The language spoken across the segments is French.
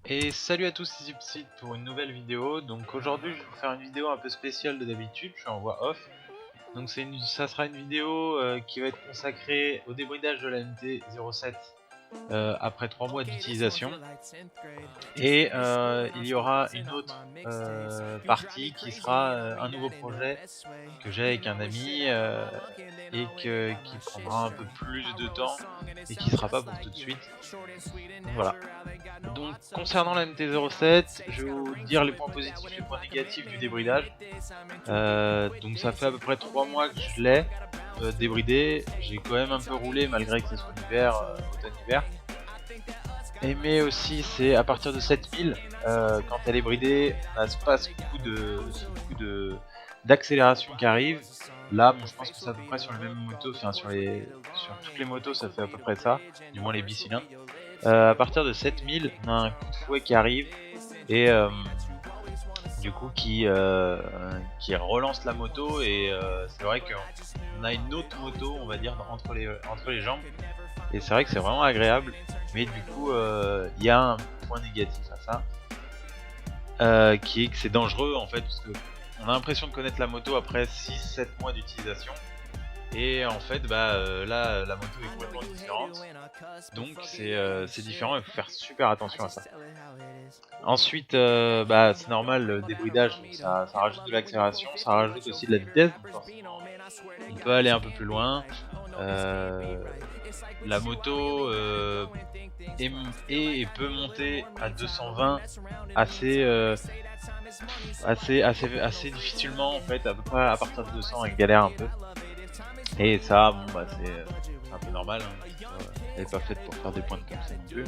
Et salut à tous, c'est Zipseed pour une nouvelle vidéo. Donc aujourd'hui je vais vous faire une vidéo un peu spéciale de d'habitude, je suis en voix off. Donc ça sera une vidéo qui va être consacrée au débridage de la MT-07 après 3 mois d'utilisation. Et il y aura une autre partie qui sera un nouveau projet que j'ai avec un ami et qui prendra un peu plus de temps et qui sera pas pour tout de suite. Donc voilà. Donc concernant la MT-07, je vais vous dire les points positifs et les points négatifs du débridage. Donc ça fait à peu près 3 mois que je l'ai débridé. J'ai quand même un peu roulé malgré que ce soit l'hiver, automne-hiver. Mais aussi c'est à partir de 7000, quand elle est bridée, on a pas ce coup d'accélération qui arrive. Là, bon, je pense que c'est à peu près sur les mêmes motos, enfin sur toutes les motos ça fait à peu près ça, du moins les bicylindres. À partir de 7000, on a un coup de fouet qui arrive et du coup qui relance la moto, et c'est vrai qu'on a une autre moto, on va dire, entre les jambes, et c'est vrai que c'est vraiment agréable. Mais du coup il y a un point négatif à ça, qui est que c'est dangereux en fait, parce que on a l'impression de connaître la moto après 6-7 mois d'utilisation. Et en fait, là, la moto est complètement différente. Donc c'est différent, il faut faire super attention à ça. Ensuite, c'est normal, le débridage, ça rajoute de l'accélération, ça rajoute aussi de la vitesse. Donc on peut aller un peu plus loin. La moto et peut monter à 220 assez difficilement en fait, à peu près à partir de 200 elle galère un peu. Et ça, bon c'est un peu normal, hein. Elle est pas faite pour faire des points de comme non plus.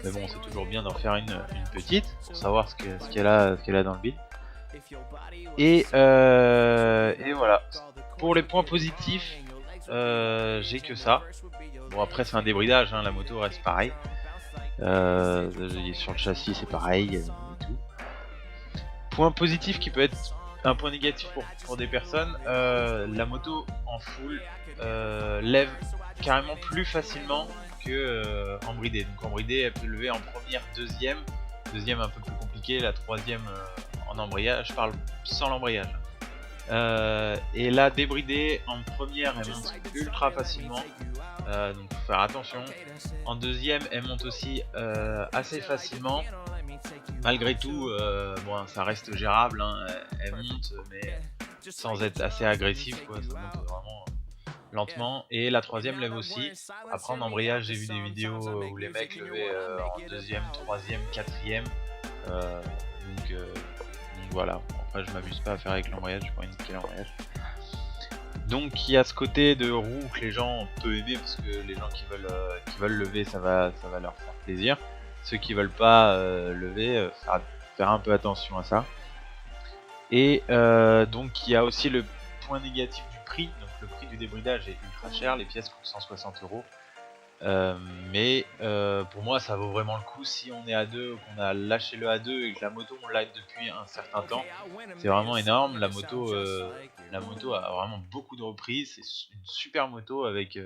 Mais bon, c'est toujours bien d'en faire une petite pour savoir ce qu'elle a dans le build. Et voilà. Pour les points positifs, j'ai que ça. Bon, après c'est un débridage, hein, la moto reste pareil. Sur le châssis c'est pareil et tout. Point positif qui peut être un point négatif pour des personnes, la moto en full lève carrément plus facilement que en bridé. Donc en bridé elle peut lever en première, deuxième un peu plus compliqué, la troisième en embrayage, je parle sans l'embrayage. Et là débridée en première elle monte ultra facilement, donc faut faire attention. En deuxième elle monte aussi assez facilement. Malgré tout, bon, ça reste gérable, hein. Elle monte mais sans être assez agressif, quoi. Ça monte vraiment lentement. Et la troisième lève aussi. Après en embrayage j'ai vu des vidéos où les mecs levaient en deuxième, troisième, quatrième. Donc voilà. Après je m'abuse pas à faire avec l'embrayage, je pas niquer l'embrayage. Donc il y a ce côté de roue que les gens peuvent aimer, parce que les gens qui veulent lever, ça va leur faire plaisir. Ceux qui veulent pas lever, faire un peu attention à ça. Et donc il y a aussi le point négatif du prix. Donc le prix du débridage est ultra cher, les pièces coûtent 160 €. Mais pour moi ça vaut vraiment le coup si on est à deux, qu'on a lâché le A2 et que la moto on l'a depuis un certain temps. C'est vraiment énorme. La moto a vraiment beaucoup de reprises. C'est une super moto avec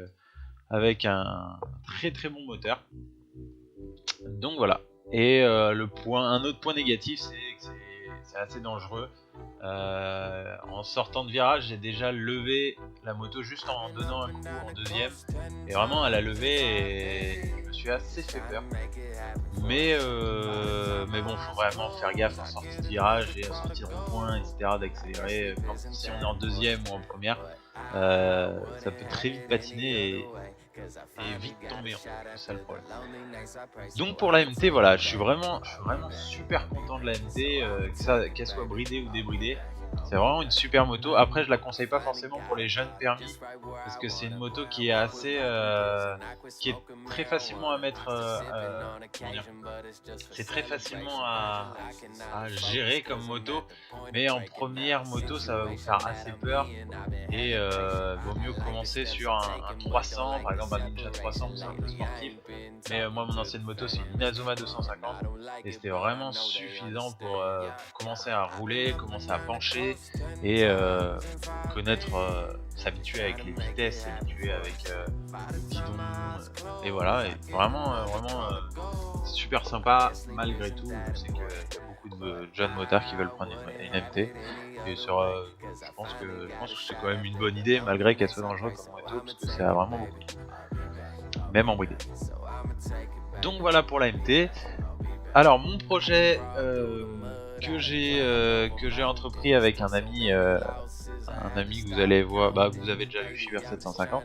un très très bon moteur. Donc voilà. Et un autre point négatif, c'est que c'est assez dangereux. En sortant de virage, j'ai déjà levé la moto juste en donnant un coup en deuxième, et vraiment elle a levé et je me suis assez fait peur. Mais bon, faut vraiment faire gaffe en sortie de virage et en sortie de rond-point, etc., d'accélérer. Si on est en deuxième ou en première, ça peut très vite patiner et vite tomber, en fait. C'est ça le problème. Donc pour la MT, voilà, je suis vraiment super content de la MT, qu'elle soit bridée ou débridée. C'est vraiment une super moto. Après, je la conseille pas forcément pour les jeunes permis, parce que c'est une moto qui est qui est très facilement à mettre, c'est très facilement à gérer comme moto, mais en première moto, ça va vous faire assez peur. Et vaut mieux commencer sur un 300, par exemple un Ninja 300, c'est un peu sportif. Mais moi, mon ancienne moto, c'est une Inazuma 250, et c'était vraiment suffisant pour commencer à rouler, commencer à pencher marcher et connaître, s'habituer avec les vitesses, s'habituer avec le guidon, et voilà, et vraiment c'est super sympa malgré tout. Je sais qu'il y a beaucoup de jeunes motards qui veulent prendre une MT, et je pense que c'est quand même une bonne idée malgré qu'elle soit dangereuse comme moto, parce que ça a vraiment beaucoup de trous, même en bride. Donc voilà pour la MT. Alors mon projet que j'ai entrepris avec un ami que vous allez voir, que vous avez déjà vu, Shiver 750.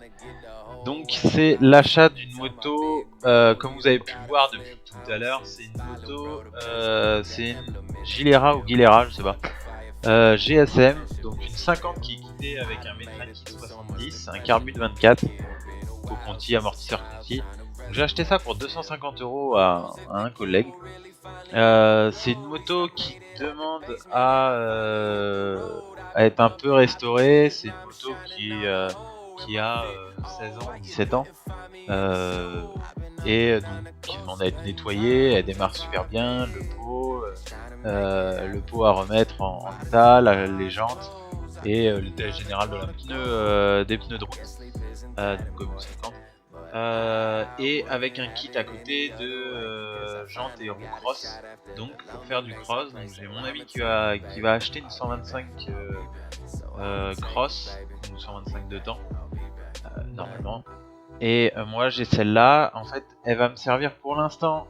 Donc c'est l'achat d'une moto, comme vous avez pu le voir depuis tout à l'heure, c'est une moto, c'est une Gilera ou Gilera, je sais pas, GSM, donc une 50 qui est équipée avec un Metrane Kit 70, un carbu de 24, au Conti, amortisseur Conti. J'ai acheté ça pour 250 € à un collègue. C'est une moto qui demande à être un peu restaurée. C'est une moto qui a 16 ans, 17 ans, et donc qui demande à être nettoyée. Elle démarre super bien, le pot à remettre en état, les jantes et l'état général de la pneu, des pneus de route, donc comme 50. Et avec un kit à côté de jantes et roues cross, donc pour faire du cross. Donc j'ai mon ami qui va acheter une 125 cross, une 125 de temps normalement, et moi j'ai celle-là. En fait elle va me servir pour l'instant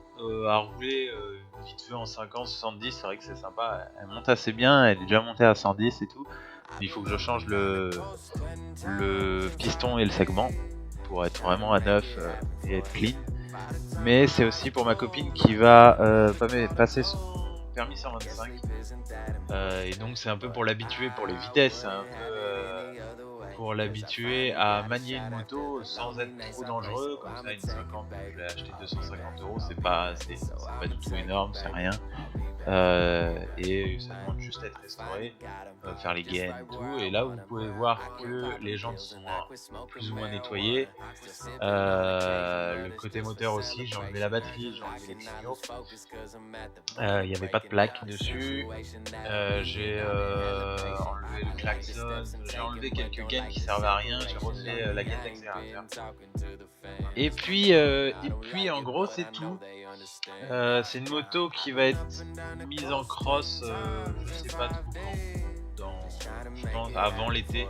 à rouler vite fait en 50, 70, c'est vrai que c'est sympa, elle monte assez bien, elle est déjà montée à 110 et tout, mais il faut que je change le piston et le segment pour être vraiment à neuf et être clean. Mais c'est aussi pour ma copine qui va passer son permis 125, et donc c'est un peu pour l'habituer pour les vitesses, c'est un peu pour l'habituer à manier une moto sans être trop dangereux. Comme ça, une 50, je l'ai acheté 250 €, c'est pas du tout énorme, c'est rien. Et ça demande juste à être restauré, faire les gaines et tout. Et là vous pouvez voir que les jantes sont plus ou moins nettoyées. Le côté moteur aussi, j'ai enlevé la batterie, j'ai enlevé les tuyaux. Il n'y avait pas de plaque dessus. J'ai enlevé le klaxon, j'ai enlevé quelques gaines qui servaient à rien, j'ai refait la gaine d'accélérateur. Et puis en gros c'est tout. C'est une moto qui va être mise en cross, je sais pas trop quand, je pense avant l'été,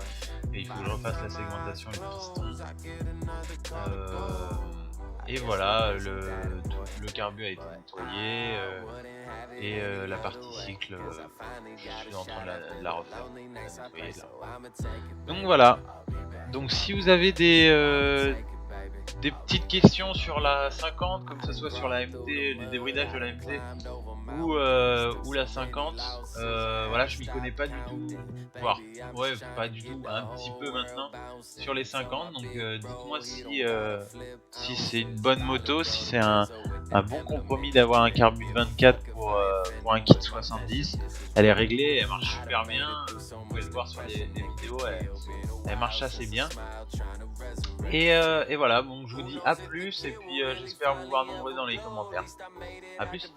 et il faut que je refasse la segmentation et le piston. Et voilà, le carbu a été nettoyé, et la partie cycle, je suis en train de la refaire, nettoyer là. Donc voilà. Donc si vous avez des petites questions sur la 50, comme ce soit sur la MT, les débridages de la MT ou la 50, voilà, je m'y connais pas du tout, voire pas du tout, un petit peu maintenant sur les 50, donc dites-moi si c'est une bonne moto, si c'est un bon compromis d'avoir un carbu de 24 pour un kit 70. Elle est réglée, elle marche super bien, vous pouvez le voir sur les vidéos, elle marche assez bien. Et voilà, donc je vous dis à plus, et puis j'espère vous voir nombreux dans les commentaires. À plus.